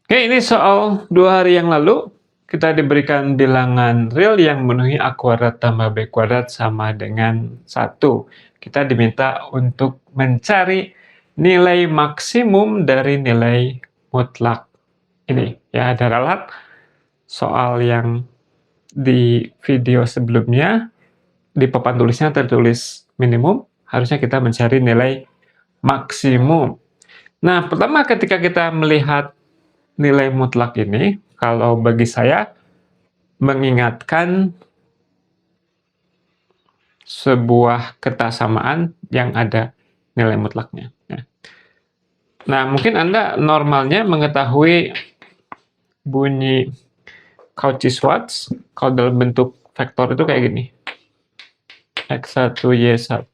Oke, ini soal 2 hari yang lalu, kita diberikan bilangan real yang memenuhi A kuadrat tambah B kuadrat sama dengan 1. Kita diminta untuk mencari nilai maksimum dari nilai mutlak ini. Ya, ada ralat soal yang di video sebelumnya, di papan tulisnya tertulis minimum, harusnya kita mencari nilai maksimum. Nah, pertama ketika kita melihat nilai mutlak ini, kalau bagi saya, mengingatkan sebuah ketasamaan yang ada nilai mutlaknya. Nah, mungkin Anda normalnya mengetahui bunyi Cauchy-Schwarz, kalau dalam bentuk vektor itu kayak gini. X1, Y1,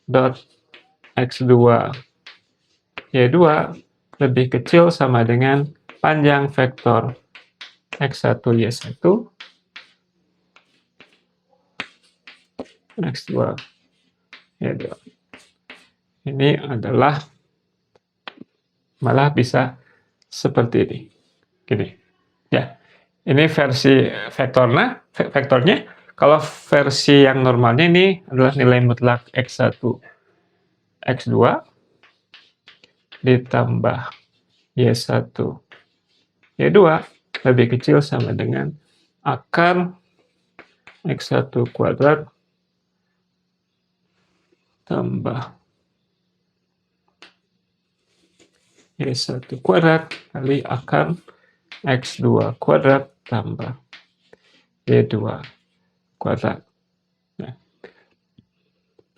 dot X2, Y2 lebih kecil sama dengan panjang vektor X1, Y1, X2, Y2. Ini adalah malah bisa seperti ini. Gini. Ya. Ini versi vektornya. Kalau versi yang normalnya ini adalah nilai mutlak X1, X2 ditambah Y1, Y2 lebih kecil sama dengan akar X1 kuadrat tambah Y1 kuadrat kali akar X2 kuadrat tambah Y2 kuadrat.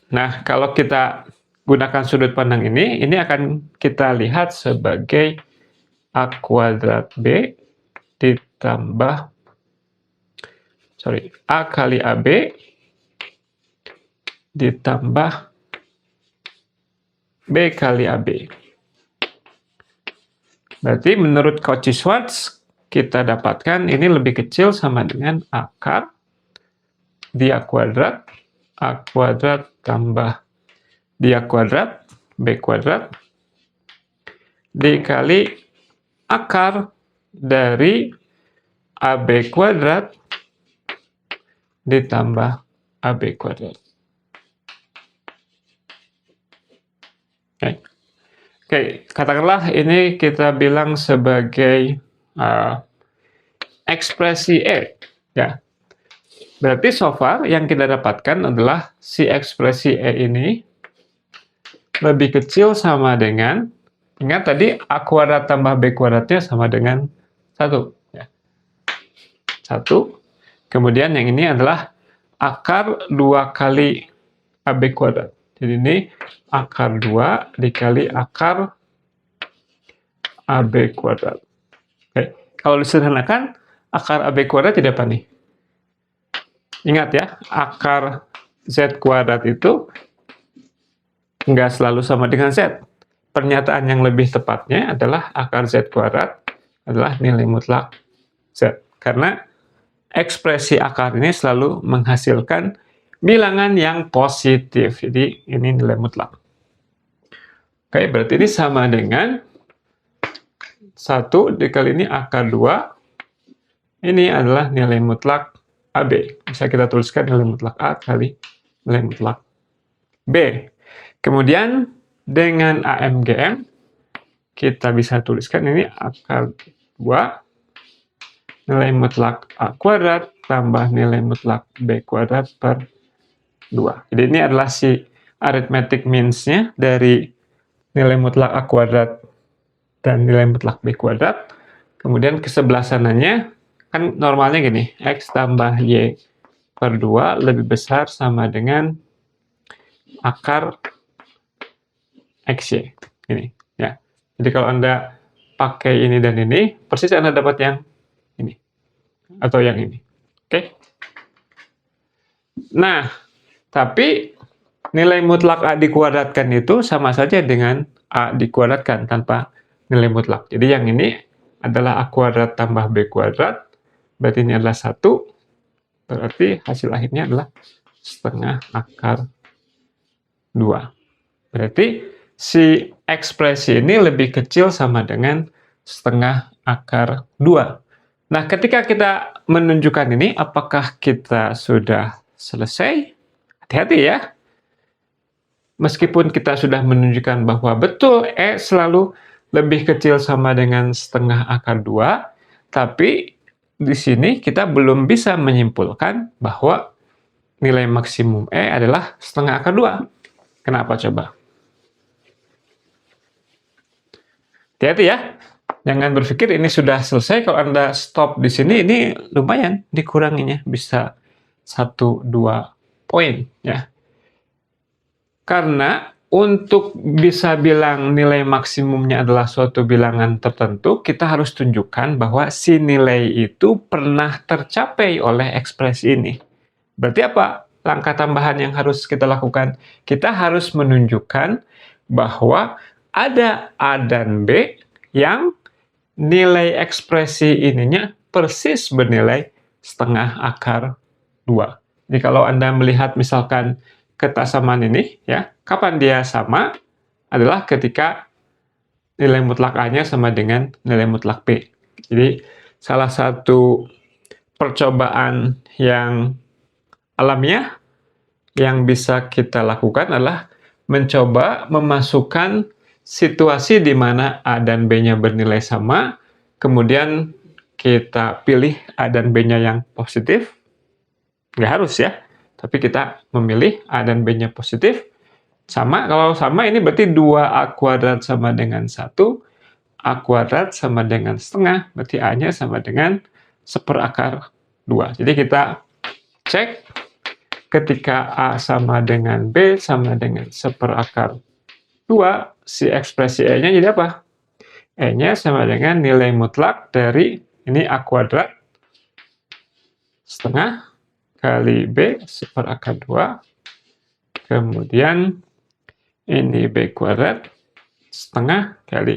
Nah, kalau kita gunakan sudut pandang ini akan kita lihat sebagai A kuadrat B ditambah A kali AB ditambah B kali AB. Berarti menurut Cauchy-Schwarz kita dapatkan ini lebih kecil sama dengan akar di A kuadrat tambah di A kuadrat B kuadrat dikali akar dari AB kuadrat ditambah AB kuadrat. Oke, katakanlah ini kita bilang sebagai ekspresi E. Ya. Berarti so far yang kita dapatkan adalah si ekspresi E ini lebih kecil sama dengan, ingat tadi A kuadrat tambah B kuadratnya sama dengan 1. Ya. 1. Kemudian yang ini adalah akar 2 kali AB kuadrat. Jadi ini akar 2 dikali akar AB kuadrat. Oke. Kalau disederhanakan, akar AB kuadrat jadi apa nih? Ingat ya, akar Z kuadrat itu nggak selalu sama dengan Z. Pernyataan yang lebih tepatnya adalah akar Z kuadrat adalah nilai mutlak Z. Karena ekspresi akar ini selalu menghasilkan bilangan yang positif. Jadi ini nilai mutlak. Oke, berarti ini sama dengan 1 dikali ini akar 2. Ini adalah nilai mutlak AB. Bisa kita tuliskan nilai mutlak A kali nilai mutlak B. Kemudian dengan AMGM kita bisa tuliskan ini akar 2 nilai mutlak A kuadrat tambah nilai mutlak B kuadrat per 2. Jadi ini adalah si arithmetic means-nya dari nilai mutlak A kuadrat dan nilai mutlak B kuadrat. Kemudian ke sebelah sananya, kan normalnya gini, X tambah Y per 2 lebih besar sama dengan akar XY. Ini, ya. Jadi kalau Anda pakai ini dan ini, persis Anda dapat yang ini. Atau yang ini. Oke? Nah, tapi nilai mutlak A dikuadratkan itu sama saja dengan A dikuadratkan tanpa nilai mutlak. Jadi yang ini adalah A kuadrat tambah B kuadrat, berarti ini adalah 1, berarti hasil akhirnya adalah setengah akar 2. Berarti si ekspresi ini lebih kecil sama dengan setengah akar 2. Nah, ketika kita menunjukkan ini, apakah kita sudah selesai? Hati-hati ya. Meskipun kita sudah menunjukkan bahwa betul E selalu lebih kecil sama dengan setengah akar 2, tapi di sini kita belum bisa menyimpulkan bahwa nilai maksimum E adalah setengah akar 2. Kenapa coba? Hati-hati ya. Jangan berpikir ini sudah selesai, kalau Anda stop di sini, ini lumayan dikuranginya, bisa 1-2 poin ya. Karena untuk bisa bilang nilai maksimumnya adalah suatu bilangan tertentu, kita harus tunjukkan bahwa si nilai itu pernah tercapai oleh ekspresi ini. Berarti apa? Langkah tambahan yang harus kita lakukan, kita harus menunjukkan bahwa ada A dan B yang nilai ekspresi ininya persis bernilai setengah akar 2. Jadi kalau Anda melihat misalkan kesamaan ini, ya, kapan dia sama? Adalah ketika nilai mutlak A-nya sama dengan nilai mutlak B. Jadi salah satu percobaan yang alamiah yang bisa kita lakukan adalah mencoba memasukkan situasi di mana A dan B-nya bernilai sama, kemudian kita pilih A dan B-nya yang positif, nggak harus ya, tapi kita memilih A dan B-nya positif, sama, kalau sama ini berarti 2A kuadrat sama dengan 1, A kuadrat sama dengan setengah, berarti A-nya sama dengan 1/2. Jadi kita cek, ketika A sama dengan B sama dengan 1/2, si ekspresi E-nya jadi apa? E-nya sama dengan nilai mutlak dari, ini A kuadrat, setengah, kali B 1/2, kemudian ini B kuadrat, setengah, kali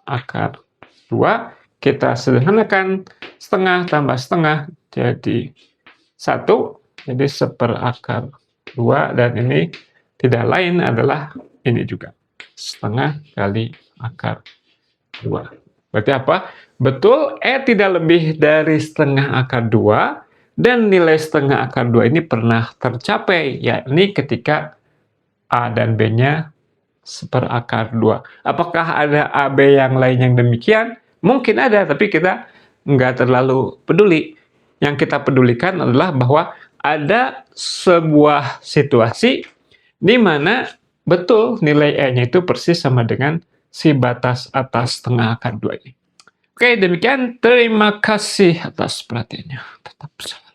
akar 2, kita sederhanakan, setengah tambah setengah jadi 1, jadi 1/2, dan ini tidak lain adalah ini juga, setengah kali akar 2. Berarti apa? Betul, E tidak lebih dari setengah akar 2, dan nilai setengah akar 2 ini pernah tercapai, yakni ketika A dan B-nya 1/2. Apakah ada AB yang lain yang demikian? Mungkin ada, tapi kita nggak terlalu peduli. Yang kita pedulikan adalah bahwa ada sebuah situasi di mana betul nilai E-nya itu persis sama dengan si batas atas setengah akar 2 ini. Oke, demikian. Terima kasih atas perhatiannya. Tetap salam.